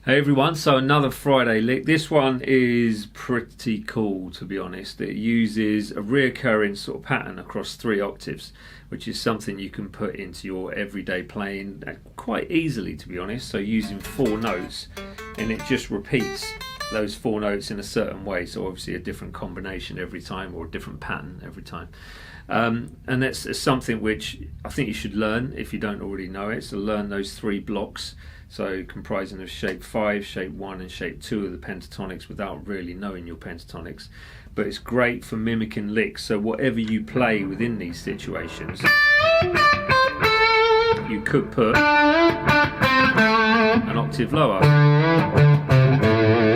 Hey everyone, so another Friday lick. This one is pretty cool, to be honest. It uses a reoccurring sort of pattern across 3 octaves, which is something you can put into your everyday playing quite easily, to be honest. So using 4 notes, and it just repeats those 4 notes in a certain way, so obviously a different combination every time, or a different pattern every time. And that's something which I think you should learn if you don't already know it. So learn those 3 blocks, so comprising of shape 5, shape 1 and shape 2 of the pentatonics without really knowing your pentatonics. But it's great for mimicking licks, so whatever you play within these situations, you could put an octave lower.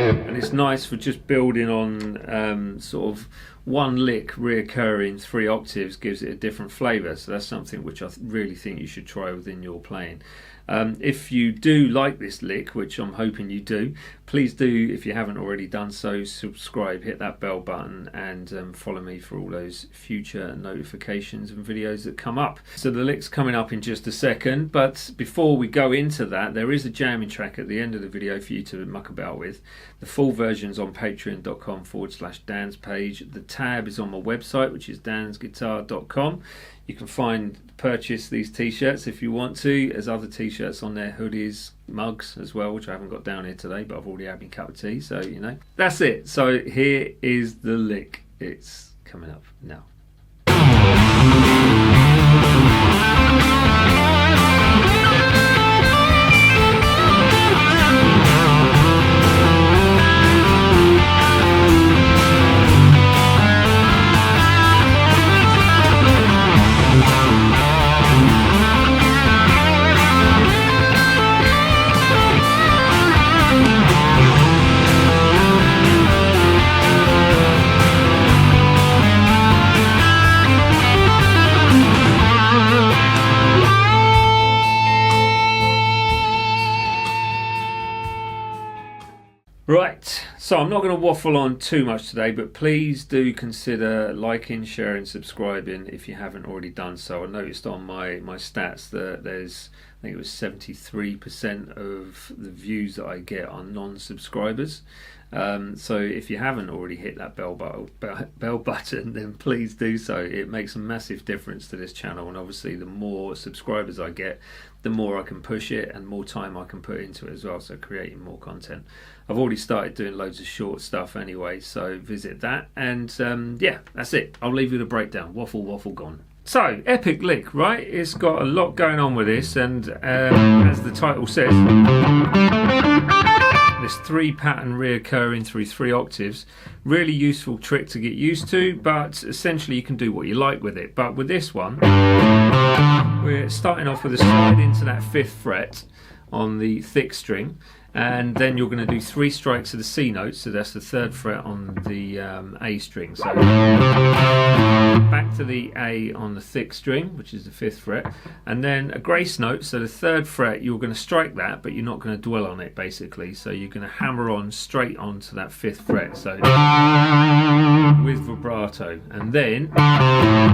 And it's nice for just building on sort of one lick reoccurring 3 octaves, gives it a different flavour. So that's something which I really think you should try within your playing. If you do like this lick, which I'm hoping you do, please do, if you haven't already done so, subscribe, hit that bell button, and follow me for all those future notifications and videos that come up. So the lick's coming up in just a second, but before we go into that, there is a jamming track at the end of the video for you to muck about with. The full version's on patreon.com/Dan's page. The tab is on my website, which is dansguitar.com. You can purchase these t-shirts if you want to. There's other t-shirts on there, hoodies, mugs as well, which I haven't got down here today, but I've already had my cup of tea, so you know. That's it. So here is the lick. It's coming up now. Right, so I'm not going to waffle on too much today, but please do consider liking, sharing, subscribing if you haven't already done so. I noticed on my stats that there's, I think it was 73% of the views that I get are non-subscribers. So if you haven't already hit that bell button, then please do so. It makes a massive difference to this channel, and obviously the more subscribers I get, the more I can push it and more time I can put into it as well, so creating more content. I've already started doing loads of short stuff anyway, so visit that. And yeah, that's it. I'll leave you the breakdown. Waffle gone. So, epic lick, right? It's got a lot going on with this, and as the title says, this 3 pattern reoccurring through 3 octaves. Really useful trick to get used to, but essentially you can do what you like with it. But with this one, we're starting off with a slide into that 5th fret on the thick string, and then you're going to do 3 strikes of the C note, so that's the 3rd fret on the A string. So back to the A on the thick string, which is the 5th fret, and then a grace note, so the 3rd fret, you're going to strike that, but you're not going to dwell on it basically, so you're going to hammer on straight onto that 5th fret, so with vibrato, and then,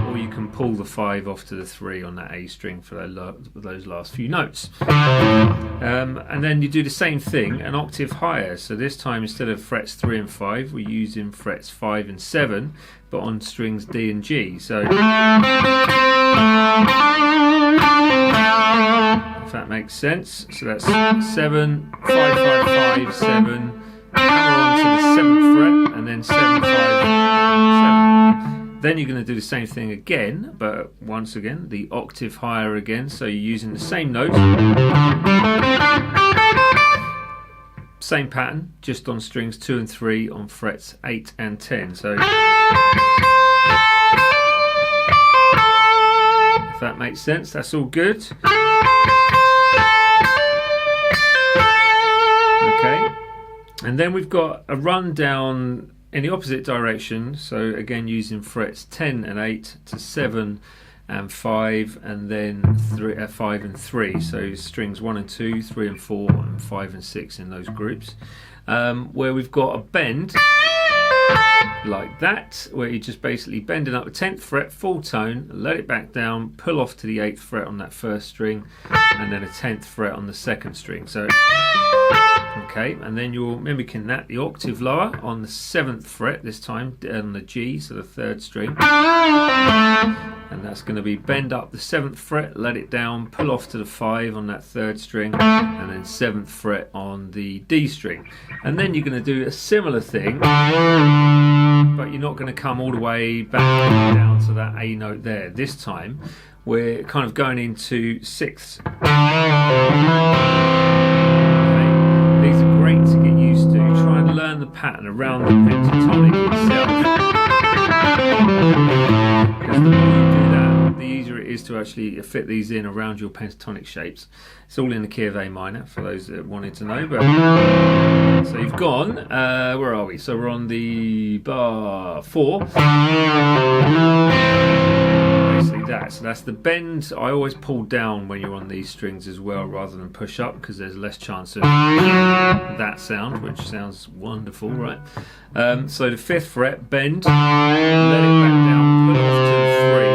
or you can pull the 5 off to the 3 on that A string for those last few notes. And then you do the same thing an octave higher, so this time instead of frets 3 and 5, we're using frets 5 and 7, but on strings D and G. So if that makes sense, so that's 7, 5, 5, 5, 7, hammer on to the 7th fret, and then 7, 5, 7. Then you're going to do the same thing again, but once again the octave higher again, so you're using the same notes, same pattern, just on strings 2 and 3 on frets 8 and 10. So if that makes sense, that's all good. Okay, and then we've got a run down in the opposite direction, so again using frets 10 and 8 to 7 and 5, and then 5 and 3, so strings 1 and 2, 3 and 4, and 5 and 6 in those groups, where we've got a bend like that, where you're just basically bending up the 10th fret, full tone, let it back down, pull off to the 8th fret on that first string, and then a 10th fret on the second string. So Okay, and then you're mimicking that, the octave lower on the 7th fret this time, on the G, so the 3rd string. And that's going to be bend up the 7th fret, let it down, pull off to the 5 on that 3rd string, and then 7th fret on the D string. And then you're going to do a similar thing, but you're not going to come all the way back down to that A note there. This time we're kind of going into 6ths. These are great to get used to. Try and learn the pattern around the pentatonic itself. Because the more you do that, the easier it is to actually fit these in around your pentatonic shapes. It's all in the key of A minor, for those that wanted to know. But so you've gone, where are we? So we're on the bar 4. That. So that's the bend. I always pull down when you're on these strings as well, rather than push up, because there's less chance of that sound, which sounds wonderful, right? So the 5th fret, bend, let it back down, pull off to the 3,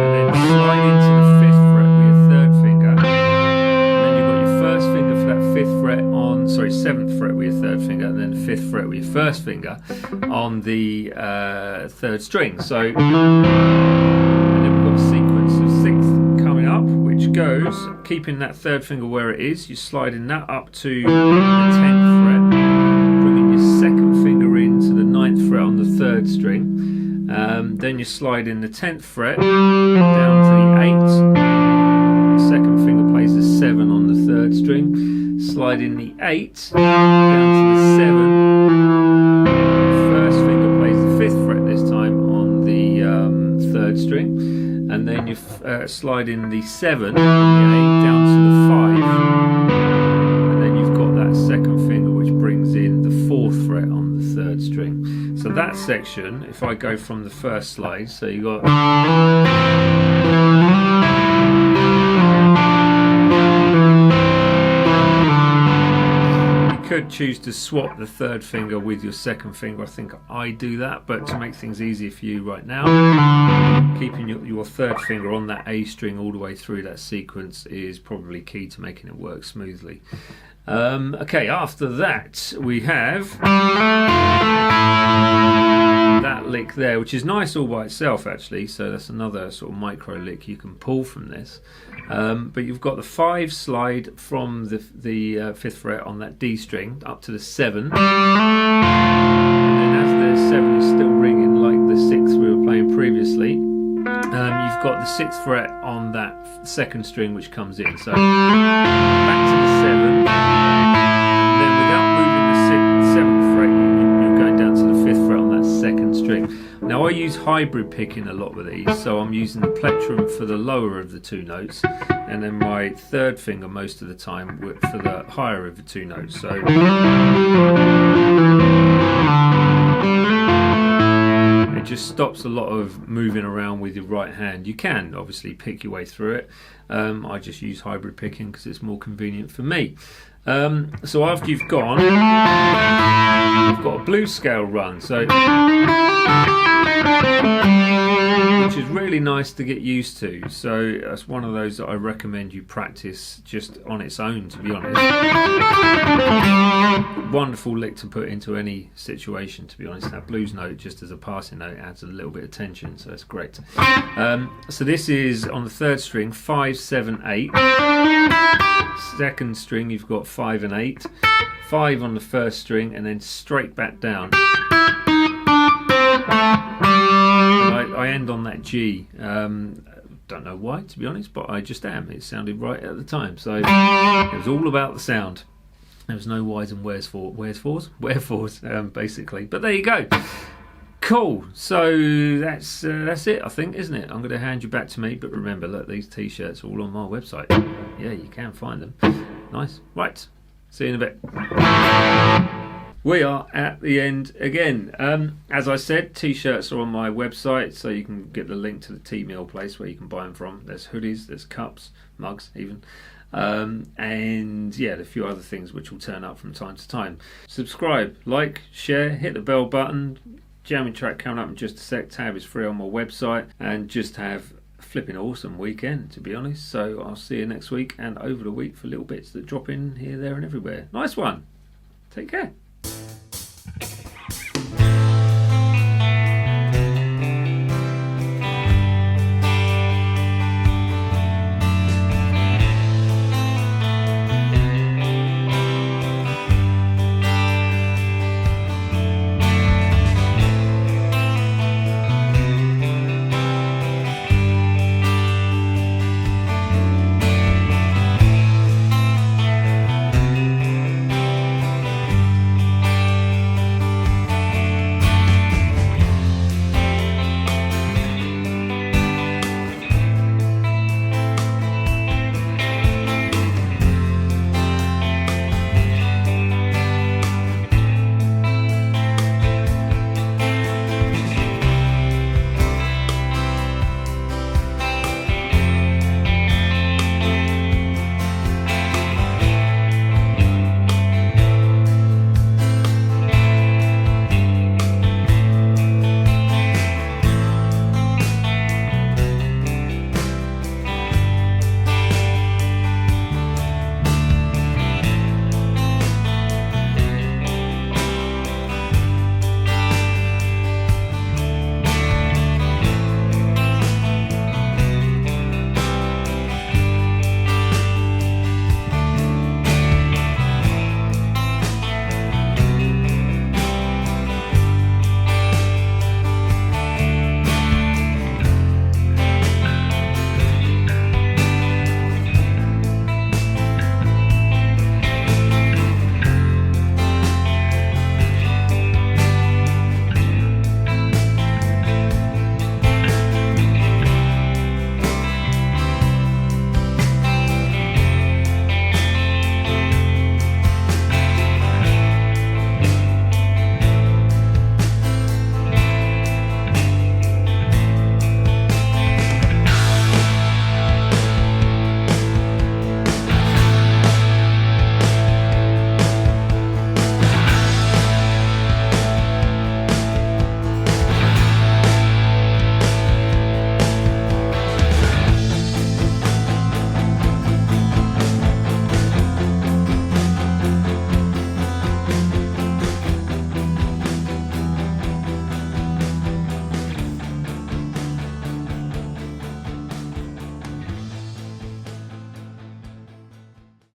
and then slide into the 5th fret with your 3rd finger. And then you've got your 1st finger for that 5th fret on, 7th fret with your 3rd finger, and then the 5th fret with your 1st finger on the 3rd string. So goes, keeping that 3rd finger where it is, you're sliding that up to the 10th fret, bringing your 2nd finger into the 9th fret on the 3rd string, then you're sliding the 10th fret down to the 8th, 2nd finger plays the 7 on the 3rd string, sliding the 8 down to the 7, 1st finger plays the 5th fret this time on the 3rd string, and then you slide in the 7 on the A down to the 5, and then you've got that 2nd finger which brings in the 4th fret on the 3rd string. So that section, if I go from the first slide, so you got could choose to swap the 3rd finger with your 2nd finger. I think I do that, but to make things easier for you right now, keeping your 3rd finger on that A string all the way through that sequence is probably key to making it work smoothly. Okay, after that we have that lick there, which is nice all by itself actually, so that's another sort of micro lick you can pull from this. But you've got the 5 slide from the 5th fret on that D string up to the 7, and then as the 7 is still ringing like the 6th we were playing previously, you've got the 6th fret on that 2nd string which comes in, so back to the 7, and then without moving the 7th fret you're going down to the 5th fret on that 2nd string. Now I use hybrid picking a lot with these, so I'm using the plectrum for the lower of the 2 notes, and then my 3rd finger most of the time for the higher of the 2 notes. So it just stops a lot of moving around with your right hand. You can obviously pick your way through it. I just use hybrid picking because it's more convenient for me. So after you've gone, you've got a blues scale run, so which is really nice to get used to. So that's one of those that I recommend you practice just on its own, to be honest. Wonderful lick to put into any situation, to be honest. That blues note, just as a passing note, adds a little bit of tension, so that's great. So this is on the 3rd string, 5, 7, 8. 2nd string you've got 5 and 8, 5 on the 1st string, and then straight back down. I end on that G. Don't know why, to be honest, but I just am. It sounded right at the time, so it was all about the sound. There was no whys and wherefores, basically. But there you go. Cool. So that's it, I think, isn't it? I'm going to hand you back to me, but remember, look, these t-shirts are all on my website. Yeah, you can find them. Nice. Right. See you in a bit. We are at the end again. As I said, t-shirts are on my website, so you can get the link to the T-Mill place where you can buy them from. There's hoodies, there's cups, mugs even. And yeah, a few other things which will turn up from time to time. Subscribe, like, share, hit the bell button. Jamming track coming up in just a sec. Tab is free on my website, and just have a flipping awesome weekend, to be honest. So I'll see you next week and over the week for little bits that drop in here, there and everywhere. Nice one. Take care.